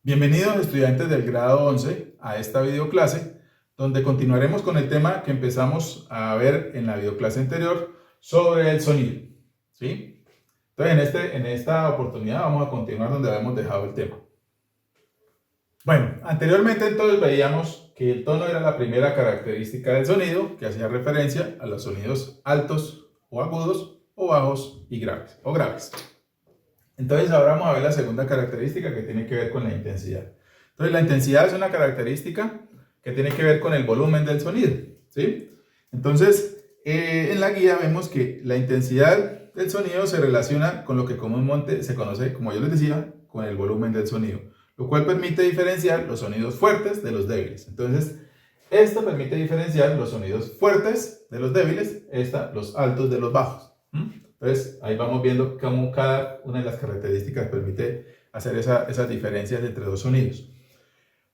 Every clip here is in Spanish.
Bienvenidos estudiantes del grado 11 a esta videoclase, donde continuaremos con el tema que empezamos a ver en la videoclase anterior sobre el sonido. ¿Sí? Entonces en esta oportunidad vamos a continuar donde habíamos dejado el tema. Bueno, anteriormente entonces veíamos que el tono era la primera característica del sonido que hacía referencia a los sonidos altos o agudos o bajos y graves o graves. Entonces ahora vamos a ver la segunda característica que tiene que ver con la intensidad. Entonces la intensidad es una característica que tiene que ver con el volumen del sonido, ¿sí? Entonces en la guía vemos que la intensidad del sonido se relaciona con lo que comúnmente se conoce, como yo les decía, con el volumen del sonido, lo cual permite diferenciar los sonidos fuertes de los débiles. Entonces esto permite diferenciar los sonidos fuertes de los débiles, los altos de los bajos. Entonces, ahí vamos viendo cómo cada una de las características permite hacer esas diferencias entre dos sonidos.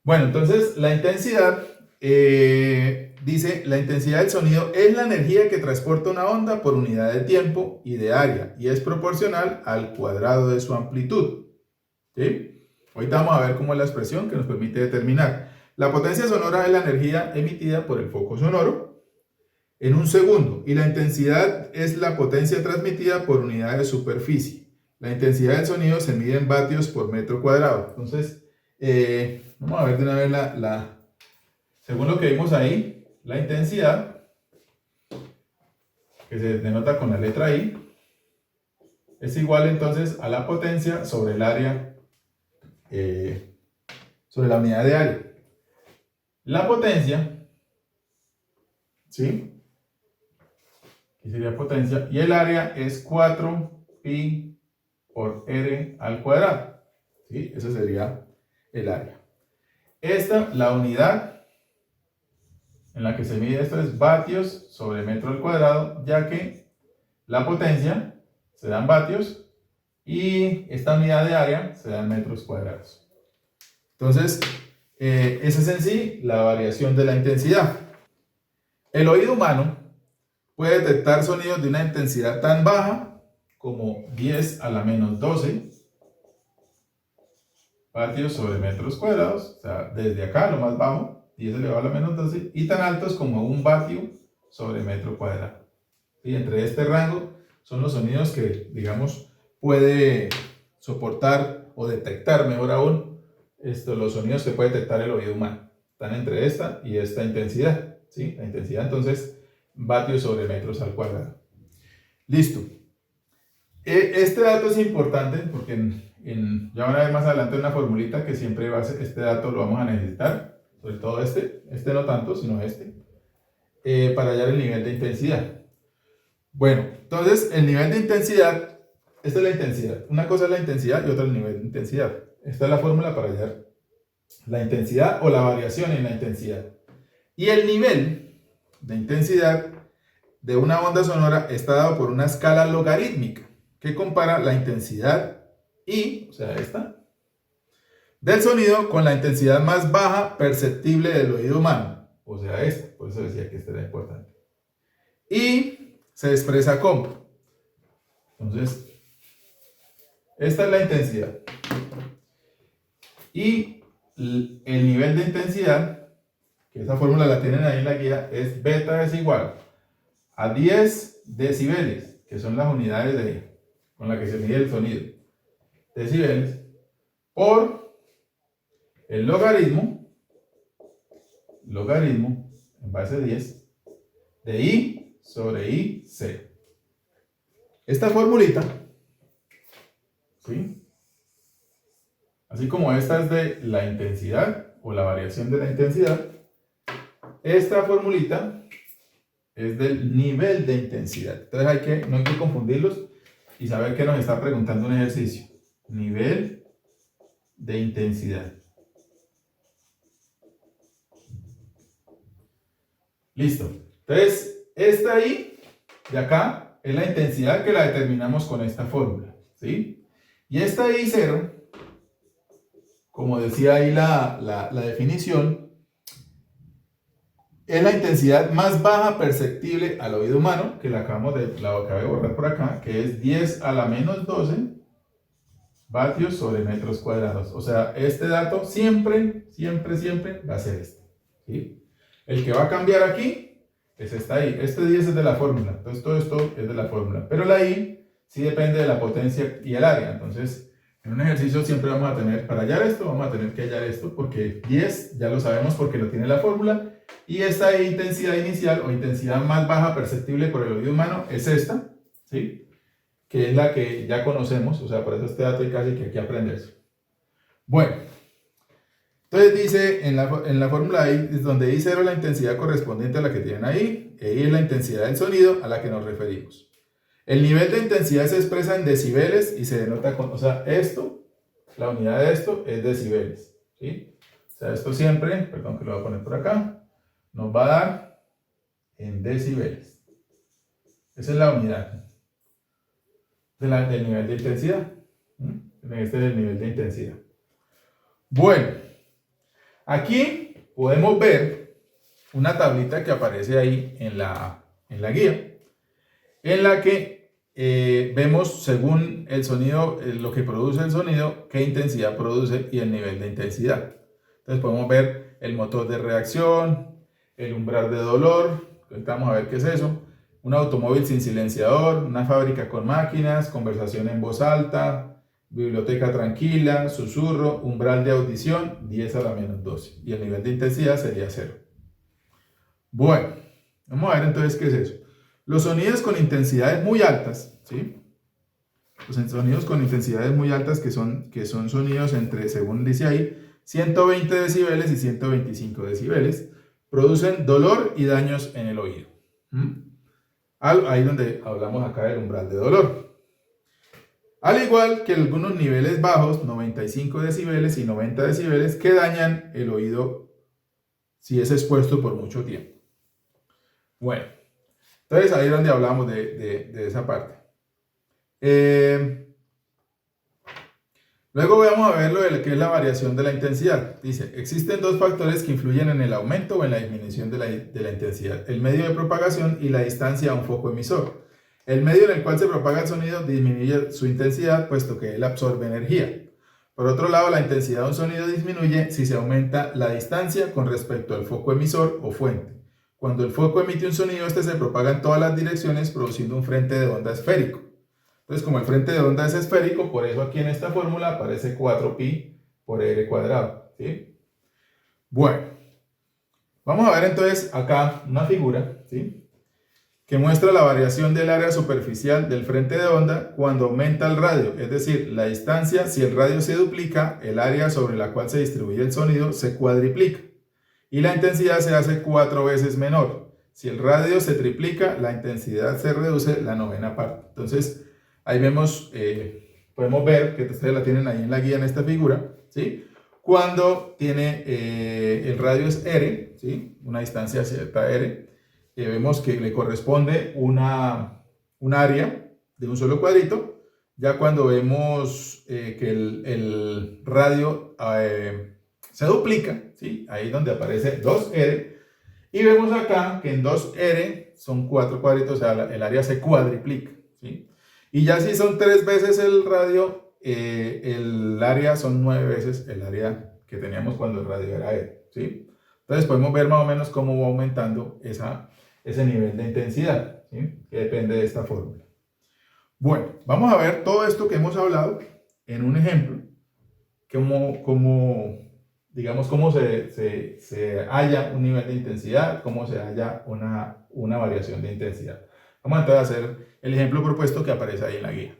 Bueno, entonces la intensidad, dice, la intensidad del sonido es la energía que transporta una onda por unidad de tiempo y de área y es proporcional al cuadrado de su amplitud. ¿Sí? Ahorita vamos a ver cómo es la expresión que nos permite determinar. La potencia sonora es la energía emitida por el foco sonoro en un segundo, y la intensidad es la potencia transmitida por unidad de superficie. La intensidad del sonido se mide en vatios por metro cuadrado. Entonces, vamos a ver de una vez según lo que vimos ahí, la intensidad, que se denota con la letra I, es igual entonces a la potencia sobre el área, sobre la unidad de área. La potencia, ¿sí? Aquí sería potencia, y el área es 4pi por r al cuadrado. ¿Sí? Eso sería el área. La unidad en la que se mide esto es vatios sobre metro al cuadrado, ya que la potencia se da en vatios y esta unidad de área se da en metros cuadrados. Entonces, esa es en sí la variación de la intensidad. El oído humano puede detectar sonidos de una intensidad tan baja como 10 a la menos 12 vatios sobre metros cuadrados, o sea, desde acá lo más bajo, 10 elevado a la menos 12, y tan altos como 1 vatio sobre metro cuadrado. Y entre este rango son los sonidos que, digamos, puede soportar o detectar, mejor aún, los sonidos que puede detectar el oído humano. Están entre esta y esta intensidad, ¿sí? La intensidad, entonces, vatios sobre metros al cuadrado. Listo. Este dato es importante porque ya van a ver más adelante una formulita que siempre va a ser, este dato lo vamos a necesitar, sobre todo este no tanto, sino para hallar el nivel de intensidad. Bueno, entonces el nivel de intensidad, esta es la intensidad. Una cosa es la intensidad y otra el nivel de intensidad. Esta es la fórmula para hallar la intensidad o la variación en la intensidad. Y el nivel de intensidad de una onda sonora está dado por una escala logarítmica que compara la intensidad I, o sea esta, del sonido con la intensidad más baja perceptible del oído humano, o sea esta, por eso decía que esta era importante. Y se expresa como, entonces, esta es la intensidad. Y el nivel de intensidad, que esa fórmula la tienen ahí en la guía, es beta es igual a 10 decibeles, que son las unidades con las que se mide el sonido. Decibeles por el logaritmo en base 10 de I sobre IC. Esta formulita, ¿sí? Así como esta es de la intensidad o la variación de la intensidad, esta formulita es del nivel de intensidad. Entonces no hay que confundirlos y saber que nos está preguntando un ejercicio. Nivel de intensidad. Listo. Entonces, esta ahí, de acá, es la intensidad que la determinamos con esta fórmula, ¿sí? Y esta I0, como decía ahí la definición, es la intensidad más baja perceptible al oído humano, que la acabé de borrar por acá, que es 10 a la menos 12 vatios sobre metros cuadrados. O sea, este dato siempre va a ser este, ¿sí? El que va a cambiar aquí es esta I. Este 10 es de la fórmula, entonces todo esto es de la fórmula. Pero la I sí depende de la potencia y el área. Entonces, en un ejercicio siempre vamos a tener, para hallar esto, vamos a tener que hallar esto, porque 10 ya lo sabemos porque lo tiene la fórmula. Y esta intensidad inicial o intensidad más baja perceptible por el oído humano es esta, ¿sí? Que es la que ya conocemos, o sea, por eso este dato hay casi que hay que aprenderse. Bueno, entonces dice en la fórmula I, es donde I0 es la intensidad correspondiente a la que tienen ahí, e I es la intensidad del sonido a la que nos referimos. El nivel de intensidad se expresa en decibeles y se denota con, o sea, esto, la unidad de esto es decibeles, ¿sí? O sea, esto siempre, perdón que lo voy a poner por acá, nos va a dar en decibeles. Esa es la unidad del nivel de intensidad. Este es el nivel de intensidad. Bueno, aquí podemos ver una tablita que aparece ahí en la guía, en la que vemos según el sonido, lo que produce el sonido, qué intensidad produce y el nivel de intensidad. Entonces podemos ver el motor de reacción, el umbral de dolor, vamos a ver qué es eso, un automóvil sin silenciador, una fábrica con máquinas, conversación en voz alta, biblioteca tranquila, susurro, umbral de audición, 10 a la menos 12. Y el nivel de intensidad sería 0. Bueno, vamos a ver entonces qué es eso. Los sonidos con intensidades muy altas, ¿sí? Los sonidos con intensidades muy altas que son sonidos entre, según dice ahí, 120 decibeles y 125 decibeles, producen dolor y daños en el oído. Ahí donde hablamos acá del umbral de dolor. Al igual que algunos niveles bajos, 95 decibeles y 90 decibeles, que dañan el oído si es expuesto por mucho tiempo. Bueno, entonces ahí es donde hablamos de esa parte. Luego vamos a ver lo de que es la variación de la intensidad. Dice, existen dos factores que influyen en el aumento o en la disminución de la intensidad. El medio de propagación y la distancia a un foco emisor. El medio en el cual se propaga el sonido disminuye su intensidad, puesto que él absorbe energía. Por otro lado, la intensidad de un sonido disminuye si se aumenta la distancia con respecto al foco emisor o fuente. Cuando el foco emite un sonido, este se propaga en todas las direcciones, produciendo un frente de onda esférico. Entonces, como el frente de onda es esférico, por eso aquí en esta fórmula aparece 4pi por r cuadrado, ¿sí? Bueno, vamos a ver entonces acá una figura, ¿sí? Que muestra la variación del área superficial del frente de onda cuando aumenta el radio, es decir, la distancia. Si el radio se duplica, el área sobre la cual se distribuye el sonido se cuadriplica y la intensidad se hace 4 veces menor. Si el radio se triplica, la intensidad se reduce la 9ª parte. Entonces, ahí vemos, podemos ver que ustedes la tienen ahí en la guía en esta figura, ¿sí? Cuando tiene el radio es R, ¿sí? Una distancia cierta R, vemos que le corresponde un área de un solo cuadrito. Ya cuando vemos que el radio se duplica, ¿sí? Ahí donde aparece 2R, y vemos acá que en 2R son 4 cuadritos, o sea, el área se cuadriplica, ¿sí? Y ya si son 3 veces el radio, el área son 9 veces el área que teníamos cuando el radio era R, ¿sí? Entonces podemos ver más o menos cómo va aumentando ese nivel de intensidad, ¿sí? Que depende de esta fórmula. Bueno, vamos a ver todo esto que hemos hablado en un ejemplo, digamos, cómo se halla un nivel de intensidad, cómo se halla una variación de intensidad. Vamos entonces a hacer el ejemplo propuesto que aparece ahí en la guía.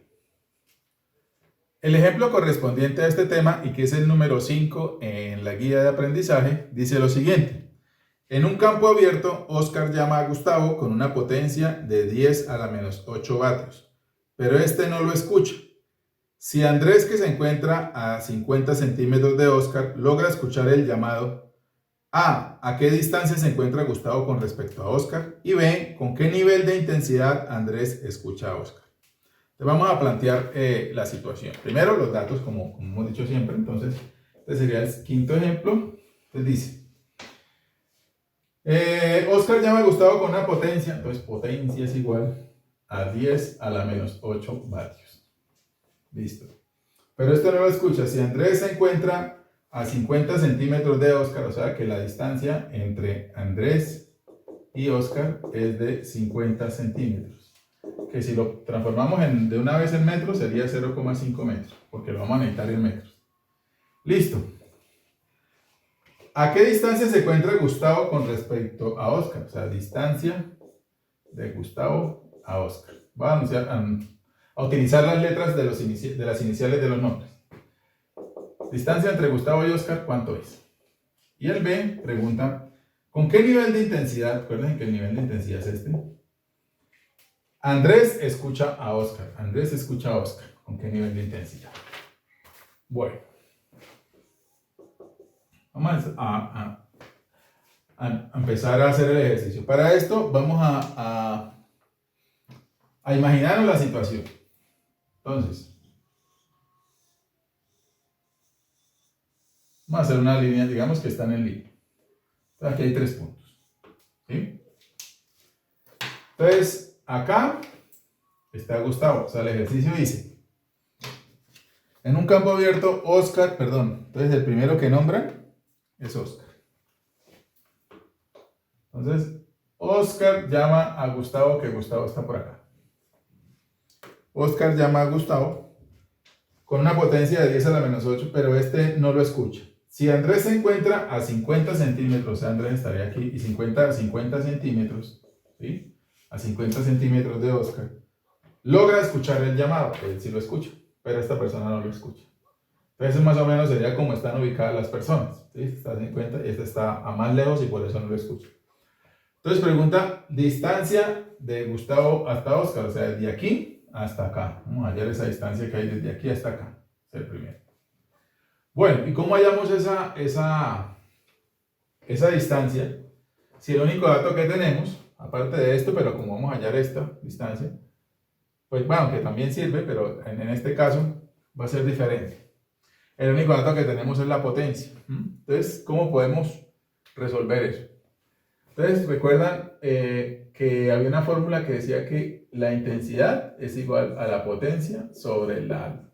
El ejemplo correspondiente a este tema, y que es el número 5 en la guía de aprendizaje, dice lo siguiente. En un campo abierto, Oscar llama a Gustavo con una potencia de 10 a la menos 8 vatios, pero este no lo escucha. Si Andrés, que se encuentra a 50 centímetros de Oscar, logra escuchar el llamado A, ¿a qué distancia se encuentra Gustavo con respecto a Oscar? Y B, ¿con qué nivel de intensidad Andrés escucha a Oscar? Entonces vamos a plantear la situación. Primero los datos, como hemos dicho siempre. Entonces, este sería el quinto ejemplo. Entonces dice, Oscar llama a Gustavo con una potencia. Entonces potencia es igual a 10 a la menos 8 vatios. Listo. Pero esto no lo escucha. Si Andrés se encuentra a 50 centímetros de Oscar, o sea que la distancia entre Andrés y Oscar es de 50 centímetros. Que si lo transformamos de una vez en metros sería 0,5 metros, porque lo vamos a necesitar en metros. Listo. ¿A qué distancia se encuentra Gustavo con respecto a Oscar? O sea, distancia de Gustavo a Oscar. Voy a utilizar las letras de las iniciales de los nombres. Distancia entre Gustavo y Oscar, ¿cuánto es? Y el B pregunta, ¿con qué nivel de intensidad? Recuerden que el nivel de intensidad es este. Andrés escucha a Oscar. Andrés escucha a Oscar. ¿Con qué nivel de intensidad? Bueno. Vamos a empezar a hacer el ejercicio. Para esto vamos a imaginarnos la situación. Entonces, vamos a hacer una línea, digamos que están en línea. Entonces, aquí hay 3 puntos. ¿Sí? Entonces, acá está Gustavo. O sea, el ejercicio dice, en un campo abierto, Oscar, perdón, entonces el primero que nombran es Oscar. Entonces, Oscar llama a Gustavo, que Gustavo está por acá. Oscar llama a Gustavo con una potencia de 10 a la menos 8, pero este no lo escucha. Si Andrés se encuentra a 50 centímetros, o sea, Andrés estaría aquí, y 50 centímetros, ¿sí? A 50 centímetros de Oscar, logra escuchar el llamado, él sí lo escucha, pero esta persona no lo escucha. Entonces, más o menos sería como están ubicadas las personas, ¿sí? Está a 50 y este está a más lejos y por eso no lo escucha. Entonces, pregunta, distancia de Gustavo hasta Oscar, o sea, desde aquí hasta acá. Vamos a hallar esa distancia que hay desde aquí hasta acá, es el primero. Bueno, ¿y cómo hallamos esa distancia? Si el único dato que tenemos, aparte de esto, pero como vamos a hallar esta distancia, pues bueno, que también sirve, pero en este caso va a ser diferente. El único dato que tenemos es la potencia. Entonces, ¿cómo podemos resolver eso? Entonces, recuerdan que había una fórmula que decía que la intensidad es igual a la potencia sobre el área.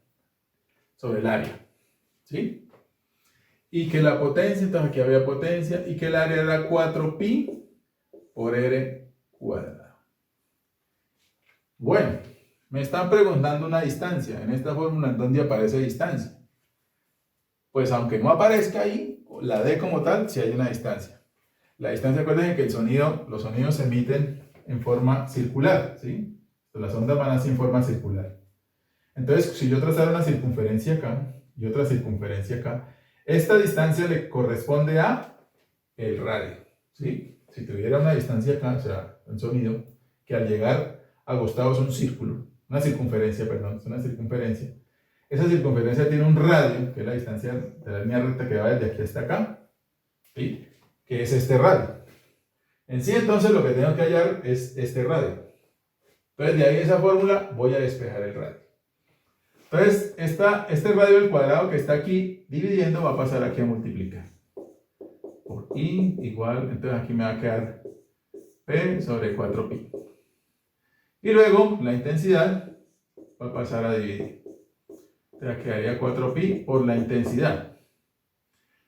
¿Sí? Y que la potencia, entonces aquí había potencia, y que el área era 4pi por r cuadrado. Bueno, me están preguntando una distancia. En esta fórmula, ¿en dónde aparece distancia? Pues aunque no aparezca ahí, la D como tal, si hay una distancia. La distancia, acuérdense que los sonidos se emiten en forma circular, ¿sí? Las ondas van así en forma circular. Entonces, si yo trazara una circunferencia acá y otra circunferencia acá, esta distancia le corresponde a el radio, ¿sí? Si tuviera una distancia acá, o sea, un sonido, que al llegar a Gustavo es un círculo, una circunferencia, perdón, es una circunferencia. Esa circunferencia tiene un radio, que es la distancia de la línea recta que va desde aquí hasta acá, ¿sí? Que es este radio. En sí, entonces, lo que tengo que hallar es este radio. Entonces, de ahí esa fórmula voy a despejar el radio. Entonces, este radio del cuadrado que está aquí dividiendo va a pasar aquí a multiplicar. Por I igual, entonces aquí me va a quedar P sobre 4pi. Y luego, la intensidad va a pasar a dividir. Entonces, quedaría 4pi por la intensidad.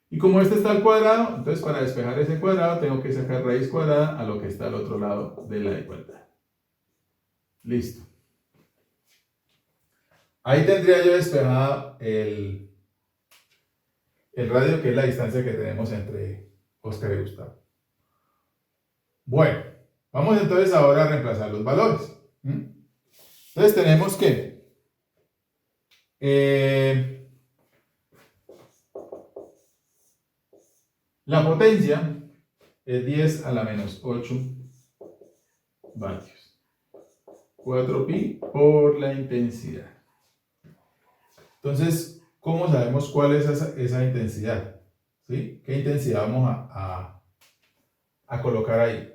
Y como este está al cuadrado, entonces para despejar ese cuadrado tengo que sacar raíz cuadrada a lo que está al otro lado de la igualdad. Listo. Ahí tendría yo despejado el radio, que es la distancia que tenemos entre Oscar y Gustavo. Bueno, vamos entonces ahora a reemplazar los valores. Entonces tenemos que la potencia es 10 a la menos 8 vatios. 4pi por la intensidad. Entonces, ¿cómo sabemos cuál es esa intensidad? ¿Sí? ¿Qué intensidad vamos a colocar ahí?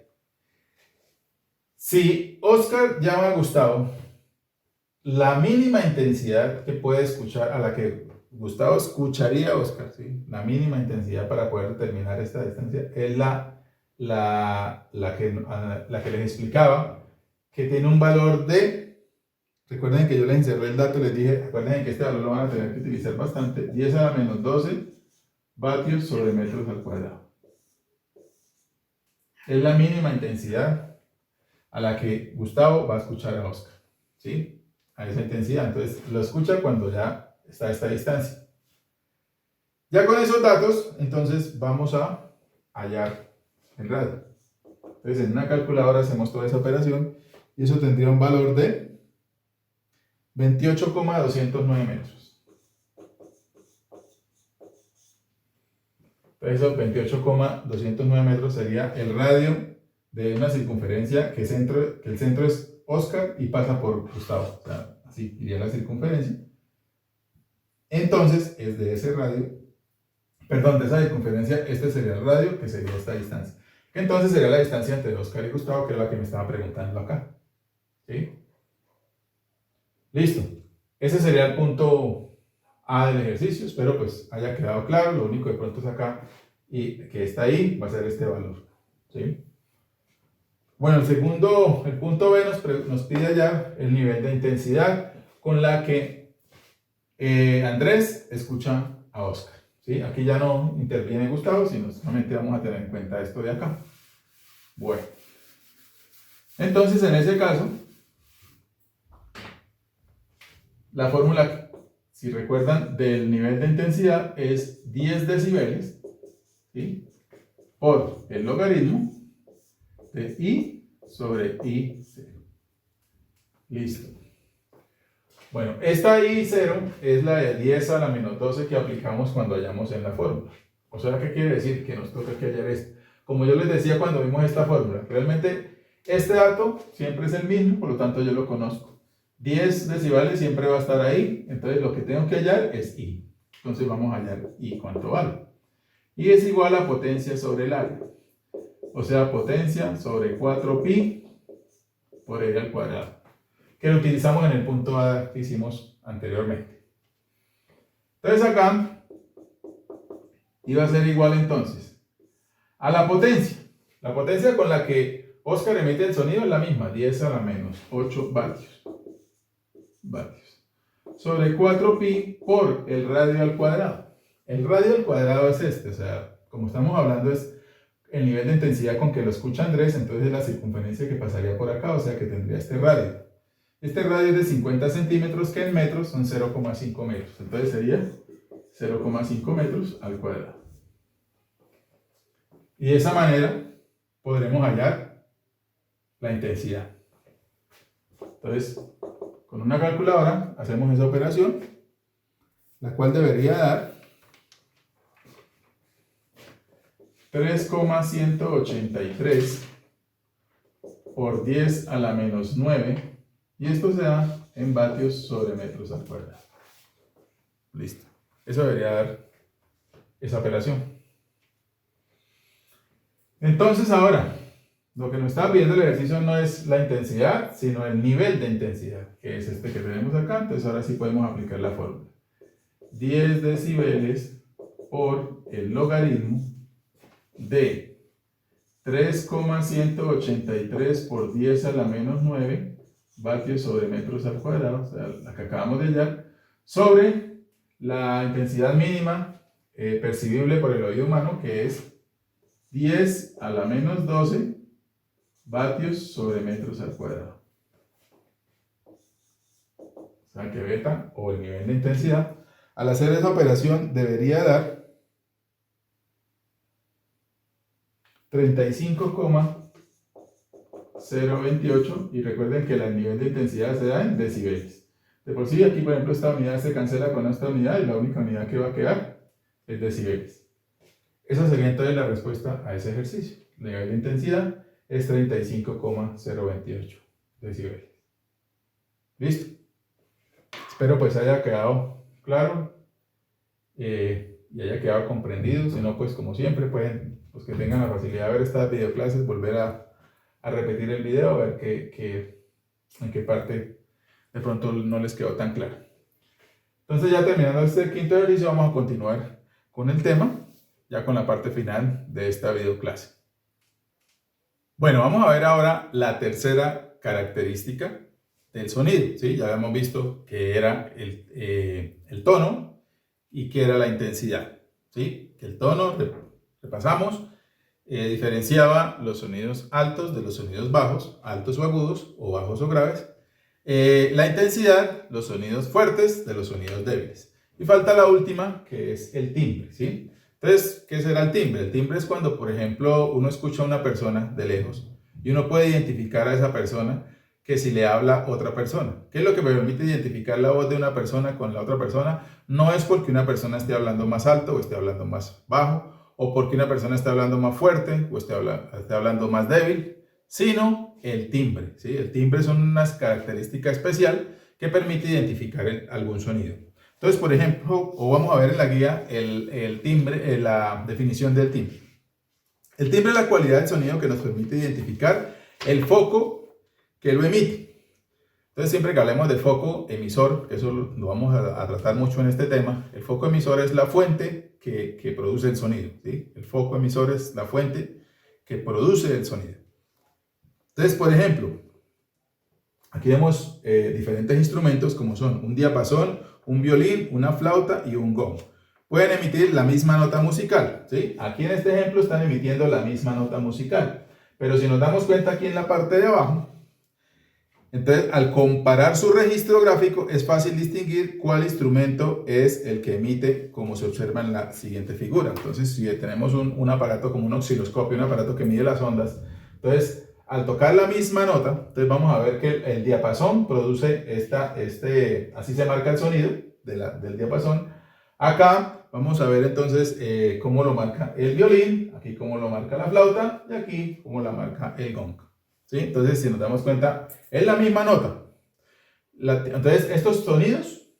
Si Oscar llama a Gustavo, la mínima intensidad que puede escuchar, a la que Gustavo escucharía a Oscar, ¿sí? La mínima intensidad para poder determinar esta distancia es la que les explicaba, que tiene un valor de Recuerden que yo les encerré el dato, les dije, acuérdense que este valor lo van a tener que utilizar bastante, 10 a la menos 12 vatios sobre metros al cuadrado. Es la mínima intensidad a la que Gustavo va a escuchar a Oscar, ¿sí? A esa intensidad, entonces lo escucha cuando ya está a esta distancia. Ya con esos datos, entonces vamos a hallar el radio. Entonces en una calculadora hacemos toda esa operación y eso tendría un valor de 28,209 metros. Entonces esos 28,209 metros sería el radio de una circunferencia que el centro es Oscar y pasa por Gustavo. O sea, así iría la circunferencia. Entonces es de ese radio, perdón, de esa circunferencia, este sería el radio, que sería esta distancia. Que entonces sería la distancia entre Oscar y Gustavo, que es la que me estaba preguntando acá. ¿Sí? Listo. Ese sería el punto A del ejercicio. Espero pues haya quedado claro. Lo único de pronto es acá y que está ahí va a ser este valor. ¿Sí? Bueno, el punto B nos pide ya el nivel de intensidad con la que Andrés escucha a Oscar. ¿Sí? Aquí ya no interviene Gustavo, sino solamente vamos a tener en cuenta esto de acá. Bueno. Entonces, en ese caso, la fórmula, si recuerdan, del nivel de intensidad es 10 decibeles, ¿sí? Por el logaritmo de I sobre I0. Listo. Bueno, esta I0 es la de 10 a la menos 12 que aplicamos cuando hallamos en la fórmula. O sea, ¿qué quiere decir? Que nos toca que hallar esto. Como yo les decía cuando vimos esta fórmula, realmente este dato siempre es el mismo, por lo tanto yo lo conozco. 10 decibeles siempre va a estar ahí, entonces lo que tengo que hallar es I. Entonces vamos a hallar I cuánto vale. I es igual a potencia sobre el área. O sea, potencia sobre 4pi por R al cuadrado. Que lo utilizamos en el punto A que hicimos anteriormente. Entonces acá iba a ser igual entonces a la potencia. La potencia con la que Oscar emite el sonido es la misma, 10 a la menos 8 vatios. Sobre 4pi por el radio al cuadrado. El radio al cuadrado es este, o sea, como estamos hablando es el nivel de intensidad con que lo escucha Andrés, entonces es la circunferencia que pasaría por acá, o sea que tendría este radio. Este radio es de 50 centímetros, que en metros son 0,5 metros. Entonces sería 0,5 metros al cuadrado. Y de esa manera podremos hallar la intensidad. Entonces, con una calculadora hacemos esa operación, la cual debería dar 3,183 por 10 a la menos 9. Y esto se da en vatios sobre metros al cuadrado. Listo. Eso debería dar esa operación. Entonces ahora, lo que nos está pidiendo el ejercicio no es la intensidad, sino el nivel de intensidad, que es este que tenemos acá. Entonces ahora sí podemos aplicar la fórmula. 10 decibeles por el logaritmo de 3,183 por 10 a la menos 9 vatios sobre metros al cuadrado, o sea, la que acabamos de hallar, sobre la intensidad mínima percibible por el oído humano, que es 10 a la menos 12 vatios sobre metros al cuadrado. O sea que beta, o el nivel de intensidad, al hacer esa operación debería dar 35,028, y recuerden que el nivel de intensidad se da en decibeles. De por sí aquí, por ejemplo, esta unidad se cancela con esta unidad y la única unidad que va a quedar es decibeles. Esa sería entonces la respuesta a ese ejercicio. El nivel de intensidad es 35,028 decibeles. ¿Listo? Espero pues haya quedado claro y haya quedado comprendido. Si no, pues como siempre pueden, los que tengan la facilidad de ver estas videoclases, volver a repetir el video, a ver en qué parte de pronto no les quedó tan claro. Entonces ya terminando este quinto ejercicio, vamos a continuar con el tema, ya con la parte final de esta videoclase. Bueno, vamos a ver ahora la tercera característica del sonido, ¿sí? Ya habíamos visto que era el tono y que era la intensidad, ¿sí? Que el tono, repasamos, diferenciaba los sonidos altos de los sonidos bajos, altos o agudos, o bajos o graves. La intensidad, los sonidos fuertes de los sonidos débiles. Y falta la última, que es el timbre, ¿sí? Entonces, ¿qué será el timbre? El timbre es cuando, por ejemplo, uno escucha a una persona de lejos y uno puede identificar a esa persona que si le habla otra persona. ¿Qué es lo que me permite identificar la voz de una persona con la otra persona? No es porque una persona esté hablando más alto o esté hablando más bajo, o porque una persona esté hablando más fuerte o esté hablando más débil, sino el timbre, ¿sí? El timbre son unas características especiales que permite identificar algún sonido. Entonces, por ejemplo, o vamos a ver en la guía el timbre, la definición del timbre. El timbre es la cualidad del sonido que nos permite identificar el foco que lo emite. Entonces, siempre que hablemos de foco emisor, que eso lo vamos a tratar mucho en este tema, el foco emisor es la fuente que produce el sonido, ¿sí? El foco emisor es la fuente que produce el sonido. Entonces, por ejemplo, aquí vemos diferentes instrumentos como son un diapasón, un violín, una flauta y un gong. Pueden emitir la misma nota musical, ¿sí? Aquí en este ejemplo están emitiendo la misma nota musical. Pero si nos damos cuenta aquí en la parte de abajo, entonces al comparar su registro gráfico es fácil distinguir cuál instrumento es el que emite, como se observa en la siguiente figura. Entonces, si tenemos un aparato como un osciloscopio, un aparato que mide las ondas, entonces al tocar la misma nota, entonces vamos a ver que el diapasón produce así se marca el sonido del diapasón. Acá vamos a ver entonces cómo lo marca el violín, aquí cómo lo marca la flauta y aquí cómo la marca el gong, ¿sí? Entonces, si nos damos cuenta, es la misma nota. Entonces, estos sonidos,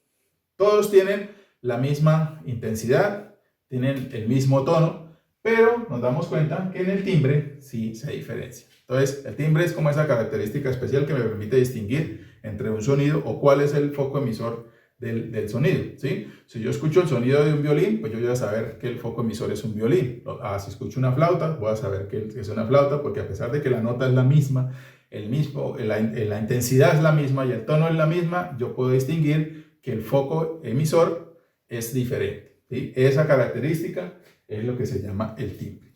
todos tienen la misma intensidad, tienen el mismo tono, pero nos damos cuenta que en el timbre sí se diferencia. Entonces, el timbre es como esa característica especial que me permite distinguir entre un sonido o cuál es el foco emisor del sonido, ¿sí? Si yo escucho el sonido de un violín, pues yo voy a saber que el foco emisor es un violín. Si escucho una flauta, voy a saber que es una flauta, porque a pesar de que la nota es la misma, la intensidad es la misma y el tono es la misma, yo puedo distinguir que el foco emisor es diferente, ¿sí? Esa característica es lo que se llama el timbre.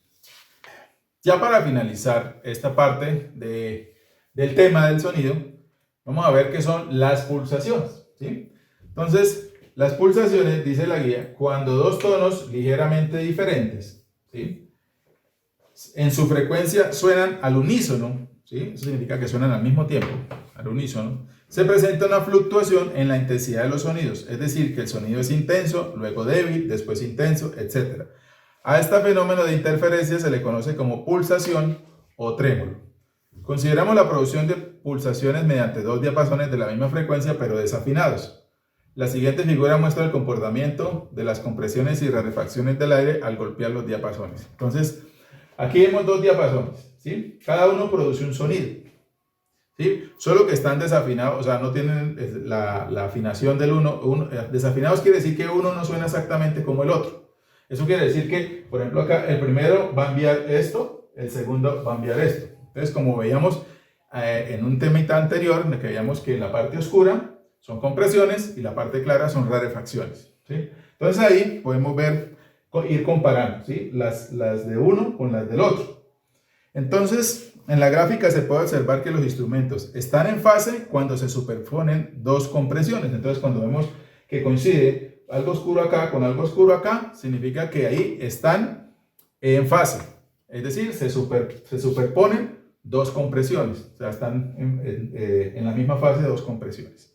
Ya para finalizar esta parte del tema del sonido, vamos a ver qué son las pulsaciones, ¿sí? Entonces, las pulsaciones, dice la guía, cuando dos tonos ligeramente diferentes, ¿sí?, en su frecuencia suenan al unísono, ¿sí?, eso significa que suenan al mismo tiempo, al unísono, se presenta una fluctuación en la intensidad de los sonidos, es decir, que el sonido es intenso, luego débil, después intenso, etc. A este fenómeno de interferencia se le conoce como pulsación o trémolo. Consideramos la producción de pulsaciones mediante dos diapasones de la misma frecuencia pero desafinados. La siguiente figura muestra el comportamiento de las compresiones y rarefacciones del aire al golpear los diapasones. Entonces, aquí vemos dos diapasones, ¿sí? Cada uno produce un sonido, ¿sí? Solo que están desafinados, o sea, no tienen la afinación del uno. Desafinados quiere decir que uno no suena exactamente como el otro. Eso quiere decir que, por ejemplo, acá el primero va a enviar esto, el segundo va a enviar esto. Entonces, como veíamos en un tema anterior, en el que veíamos que la parte oscura son compresiones y la parte clara son rarefacciones, ¿sí? Entonces ahí podemos ir comparando, ¿sí?, las de uno con las del otro. Entonces, en la gráfica se puede observar que los instrumentos están en fase cuando se superponen dos compresiones. Entonces, cuando vemos que coincide algo oscuro acá con algo oscuro acá, significa que ahí están en fase. Es decir, se superponen dos compresiones. O sea, están en la misma fase de dos compresiones.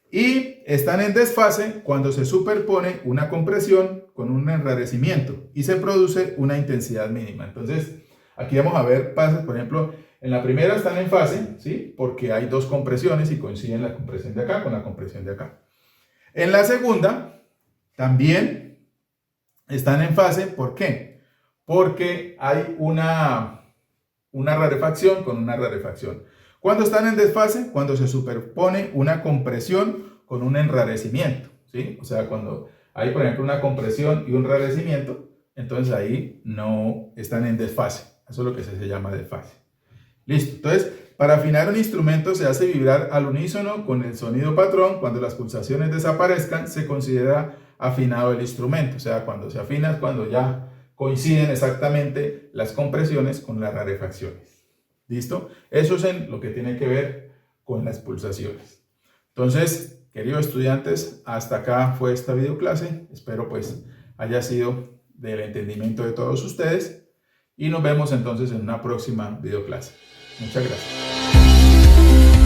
Y están en desfase cuando se superpone una compresión con un enrarecimiento y se produce una intensidad mínima. Entonces, aquí vamos a ver pasos, por ejemplo, en la primera están en fase, ¿sí?, porque hay dos compresiones y coinciden la compresión de acá con la compresión de acá. En la segunda, también están en fase, ¿por qué? Porque hay una rarefacción con una rarefacción. ¿Cuándo están en desfase? Cuando se superpone una compresión con un enrarecimiento, ¿sí? O sea, cuando hay, por ejemplo, una compresión y un enrarecimiento, entonces ahí no están en desfase. Eso es lo que se llama desfase. Listo. Entonces, Para afinar un instrumento se hace vibrar al unísono con el sonido patrón. Cuando las pulsaciones desaparezcan, se considera afinado el instrumento. O sea, cuando se afina es cuando ya coinciden exactamente las compresiones con las rarefacciones. ¿Listo? Eso es en lo que tiene que ver con las pulsaciones. Entonces, queridos estudiantes, hasta acá fue esta videoclase. Espero pues haya sido del entendimiento de todos ustedes y nos vemos entonces en una próxima videoclase. Muchas gracias.